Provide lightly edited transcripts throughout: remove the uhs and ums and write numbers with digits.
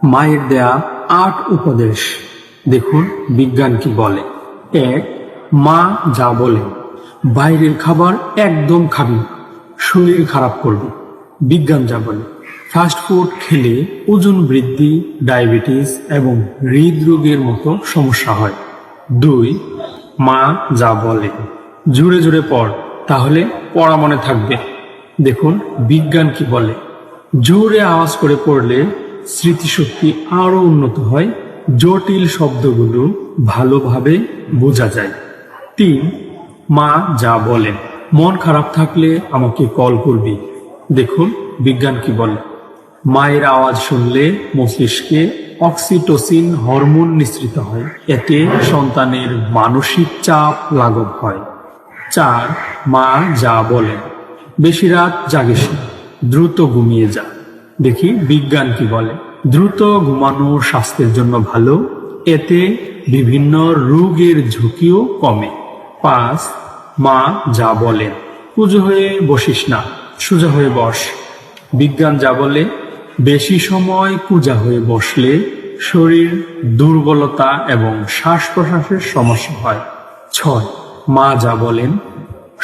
মায়ের দেয়া 8 উপদেশ। দেখুন বিজ্ঞান কি বলে। 1. মা যা বলে, বাইরের খাবার একদম খাবি না, শরীর খারাপ করবে। বিজ্ঞান যা বলে, ফাস্ট ফুড খেলে ওজন বৃদ্ধি, ডায়াবেটিস এবং হৃদরোগের মতো সমস্যা হয়। 2. মা যা বলে, জোরে জোরে পড়, তাহলে পড়া মনে থাকবে। দেখুন বিজ্ঞান কি বলে, জোরে আওয়াজ করে পড়লে স্মৃতিশক্তি আরো উন্নত হয়, জটিল শব্দগুলো ভালোভাবে বোঝা যায়। 3. মা যা বলেন, মন খারাপ থাকলে আমাকে কল করবি। দেখুন বিজ্ঞান কি বলে, মায়ের আওয়াজ শুনলে মস্তিষ্কে অক্সিটোসিন হরমোন নিঃসৃত হয়, এতে সন্তানের মানসিক চাপ লাঘব হয়। 4. মা যা বলেন, বেশি রাত জাগিস না, দ্রুত ঘুমিয়ে যা। দেখি বিজ্ঞান কি বলে, দ্রুত ঘুমানো স্বাস্থ্যের জন্য ভালো, এতে বিভিন্ন রোগের ঝুঁকিও কমে। 5. মা যা বলেন, পুজো হয়ে বসিস না, সোজা হয়ে বস। বিজ্ঞান যা বলে, বেশি সময় পূজা হয়ে বসলে শরীর দুর্বলতা এবং শ্বাস প্রশ্বাসের সমস্যা হয়। 6. মা যা বলেন,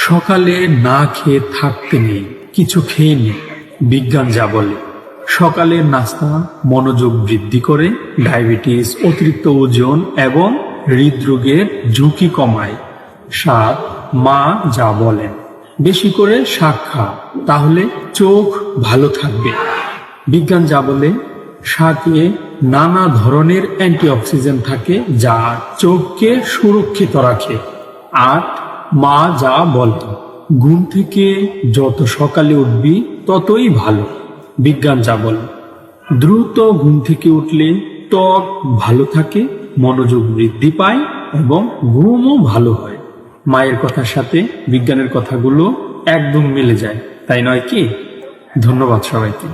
সকালে না খেয়ে থাকতে নেই, কিছু খেয়ে নে। বিজ্ঞান যা বলে, সকালের নাস্তা মনোযোগ বৃদ্ধি করে, ডায়াবেটিস, অতিরিক্ত ওজন এবং হৃদরোগের ঝুঁকি কমায়। 7. মা যা বলেন, বেশি করে শাক খা, তাহলে চোখ ভালো থাকবে। বিজ্ঞান যা বলে, শাকে নানা ধরনের অ্যান্টিঅক্সিডেন্ট থাকে যা চোখকে সুরক্ষিত রাখে। 8. মা যা বলে, ঘুম থেকে যত সকালে উঠবি ততই ভালো। বিজ্ঞান যা বলে, দ্রুত ঘুম থেকে উঠলে ত্বক ভালো থাকে, মনোযোগ বৃদ্ধি পায় এবং ঘুমও ভালো হয়। মায়ের কথার সাথে বিজ্ঞানের কথাগুলো একদম মিলে যায়, তাই নয় কি? ধন্যবাদ সবাইকে।